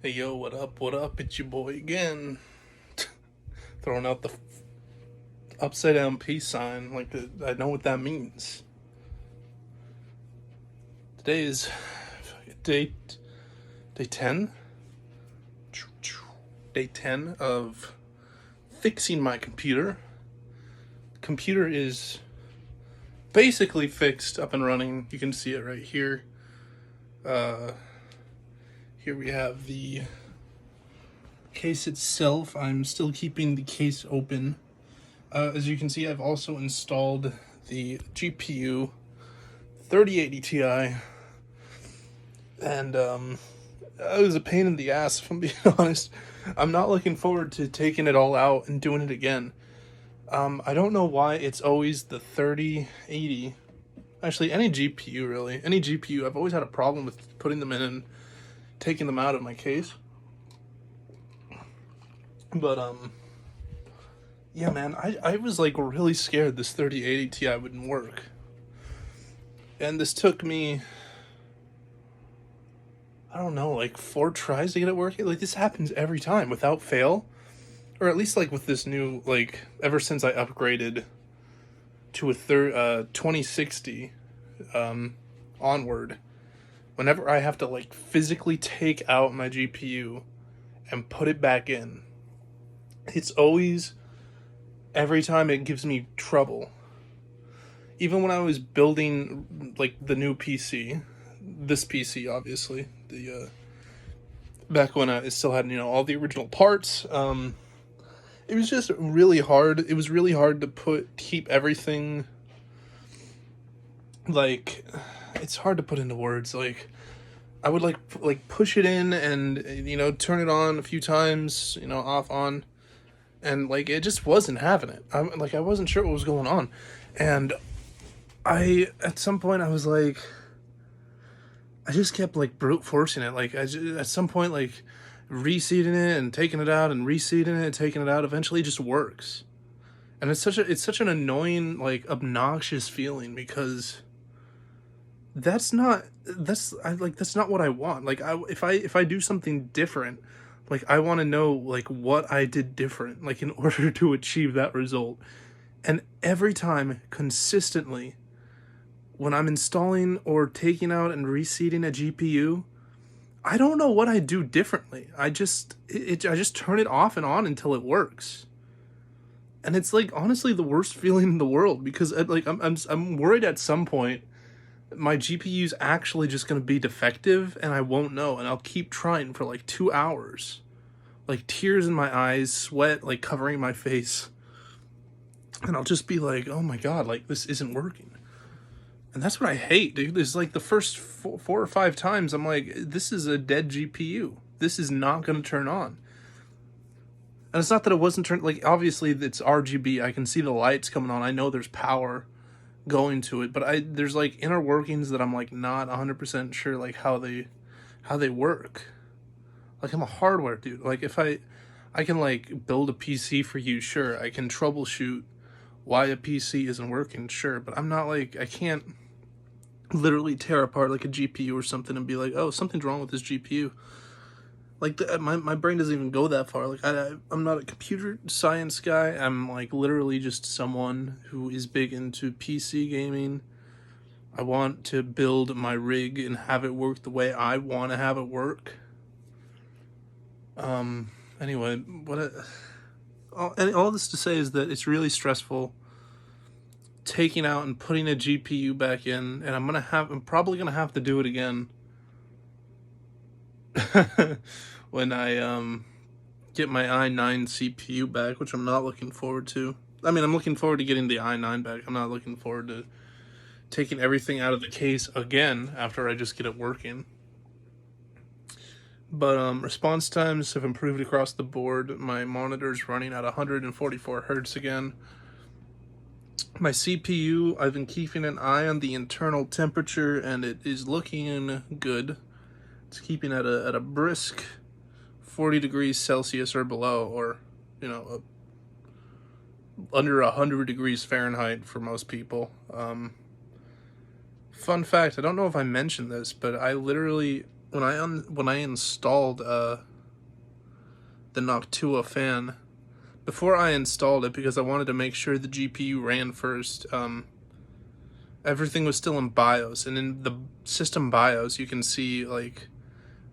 Hey yo, what up? What up? It's your boy again. Throwing out the upside down peace sign. I know what that means. Today is day day 10. Day 10 of fixing my computer. Computer is basically fixed, up and running. You can see it right here. Here we have the case itself. I'm still keeping the case open. As you can see, I've also installed the GPU 3080 Ti, and it was a pain in the ass, if I'm being honest. I'm not looking forward to taking it all out and doing it again. I don't know why it's always the 3080. Actually, any GPU, really. Any GPU, I've always had a problem with putting them in and taking them out of my case. But, yeah, man, I was, really scared this 3080 Ti wouldn't work. And this took me, I don't know, 4 tries to get it working. This happens every time without fail. Or at least, with this new, ever since I upgraded to a 2060 onward, whenever I have to, physically take out my GPU and put it back in, it's always, every time it gives me trouble. Even when I was building, the new PC, this PC, obviously, back when I still had, all the original parts, it was just really hard. It was really hard to keep everything, it's hard to put into words. I would, push it in and, turn it on a few times, off, on, and, it just wasn't having it. I wasn't sure what was going on. And at some point, I was I just kept brute forcing it. At some point, reseating it and taking it out and reseating it and taking it out eventually just works. And it's such an annoying, obnoxious feeling, because that's not what I want. If I do something different, I want to know what I did different, in order to achieve that result. And every time, consistently, when I'm installing or taking out and reseating a GPU, I don't know what I do differently. I just turn it off and on until it works. And it's honestly the worst feeling in the world, because I'm worried at some point my GPU's actually just going to be defective and I won't know, and I'll keep trying for 2 hours. Tears in my eyes, sweat covering my face. And I'll just be oh my god, this isn't working. And that's what I hate, dude. It's the first 4 or 5 times I'm this is a dead GPU. This is not going to turn on. And it's not that it wasn't turned, obviously it's RGB. I can see the lights coming on. I know there's power going to it, but there's inner workings that I'm not 100% sure how they work. I'm a hardware dude. If I can build a PC for you, sure. I can troubleshoot why a PC isn't working, sure, but I'm not I can't literally tear apart a GPU or something and be oh, something's wrong with this GPU. My brain doesn't even go that far. I'm not a computer science guy. I'm literally just someone who is big into PC gaming. I want to build my rig and have it work the way I want to have it work. Anyway, all this to say is that it's really stressful taking out and putting a GPU back in, and I'm probably gonna have to do it again when I get my i9 CPU back, which I'm not looking forward to. I mean, I'm looking forward to getting the i9 back. I'm not looking forward to taking everything out of the case again after I just get it working. But response times have improved across the board. My monitor's running at 144 hertz again. My CPU, I've been keeping an eye on the internal temperature, and it is looking good. It's keeping at a brisk 40 degrees Celsius or below, or, under 100 degrees Fahrenheit for most people. Fun fact, I don't know if I mentioned this, but I literally when I installed the Noctua fan, before I installed it, because I wanted to make sure the GPU ran first, everything was still in BIOS, and in the system BIOS you can see like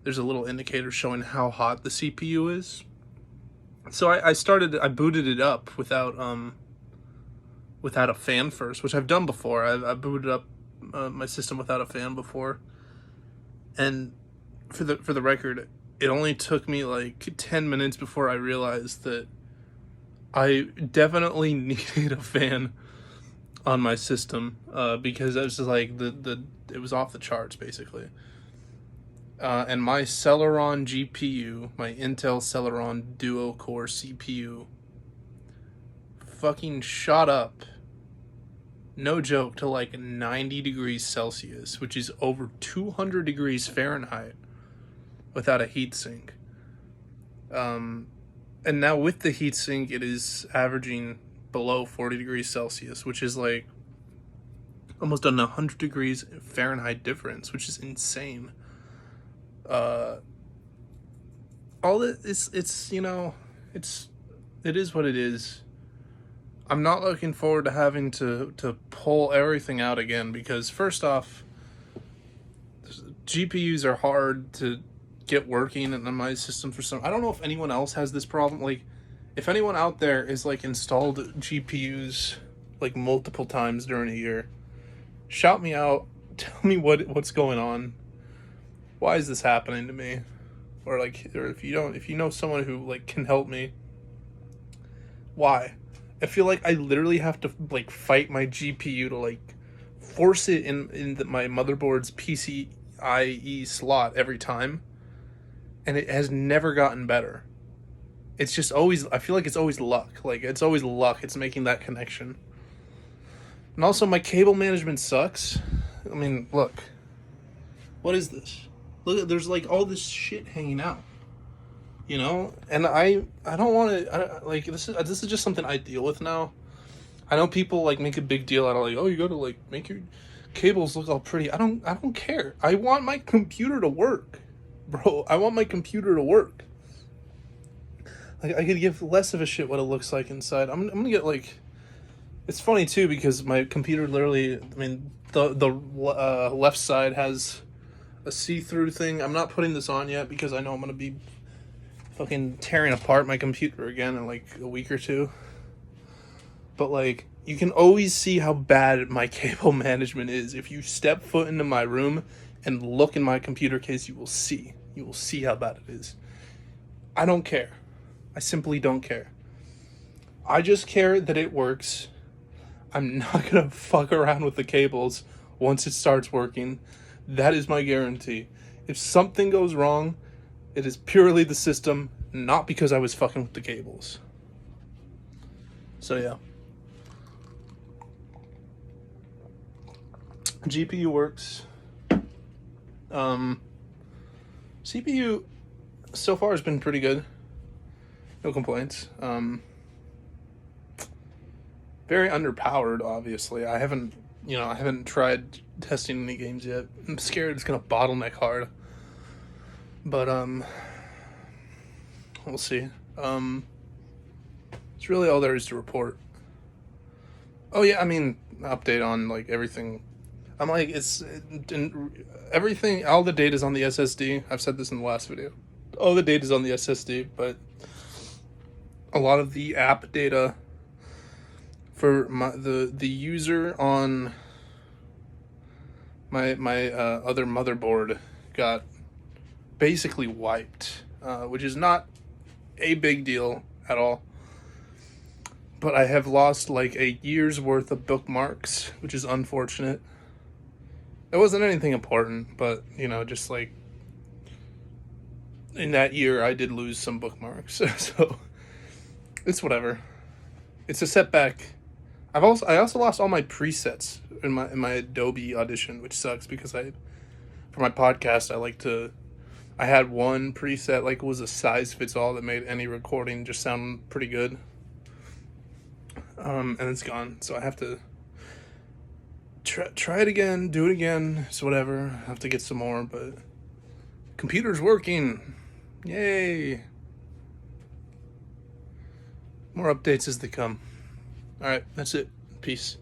there's a little indicator showing how hot the CPU is. So I booted it up without a fan first, which I've done before. I booted up my system without a fan before, and for the record, it only took me like 10 minutes before I realized that I definitely needed a fan on my system, because I was just like it was off the charts basically. And my Celeron GPU, my Intel Celeron Duo Core CPU, fucking shot up, no joke, to like 90 degrees Celsius, which is over 200 degrees Fahrenheit, without a heatsink. And now with the heatsink, it is averaging below 40 degrees Celsius, which is like almost an 100 degrees Fahrenheit difference, which is insane. All it's you know, it is what it is. I'm not looking forward to having to pull everything out again, because first off, GPUs are hard to get working in my system for some. I don't know if anyone else has this problem. Like, if anyone out there is like installed GPUs like multiple times during a year, shout me out. Tell me what's going on. Why is this happening to me? Or if you know someone who like can help me, why? I feel like I literally have to like fight my GPU to like force it in my motherboard's PCIe slot every time, and it has never gotten better. It's just always, I feel like it's always luck. Like, it's always luck. It's making that connection. And also, my cable management sucks. I mean, look. What is this? Look, there's like all this shit hanging out. You know? And I don't want to, like, this is just something I deal with now. I know people like make a big deal out of like, oh, you gotta like make your cables look all pretty. I don't care. I want my computer to work. Bro, I want my computer to work. Like, I could give less of a shit what it looks like inside. I'm gonna get like, it's funny too, because my computer literally, I mean, the left side has a see-through thing. I'm not putting this on yet because I know I'm gonna be fucking tearing apart my computer again in like a week or two. But like, you can always see how bad my cable management is. If you step foot into my room and look in my computer case, you will see how bad it is. I don't care. I simply don't care. I just care that it works. I'm not gonna fuck around with the cables once it starts working. That is my guarantee. If something goes wrong, it is purely the system, not because I was fucking with the cables. So yeah. GPU works. CPU so far has been pretty good. No complaints. Very underpowered, obviously. I haven't tried testing any games yet. I'm scared it's gonna bottleneck hard. But we'll see. It's really all there is to report. Oh yeah, I mean, update on like everything. I'm like, everything, all the data's on the SSD. I've said this in the last video. All the data's on the SSD, but a lot of the app data for the user on my other motherboard got basically wiped, which is not a big deal at all. But I have lost like a year's worth of bookmarks, which is unfortunate. It wasn't anything important, but just like in that year I did lose some bookmarks. So it's whatever. It's a setback. I also lost all my presets in my Adobe Audition, which sucks because for my podcast I had one preset, like, it was a size fits all that made any recording just sound pretty good. And it's gone, so I have to try it again, do it again. It's whatever. I have to get some more, but Computer's working. Yay. More updates as they come. Alright, that's it. Peace.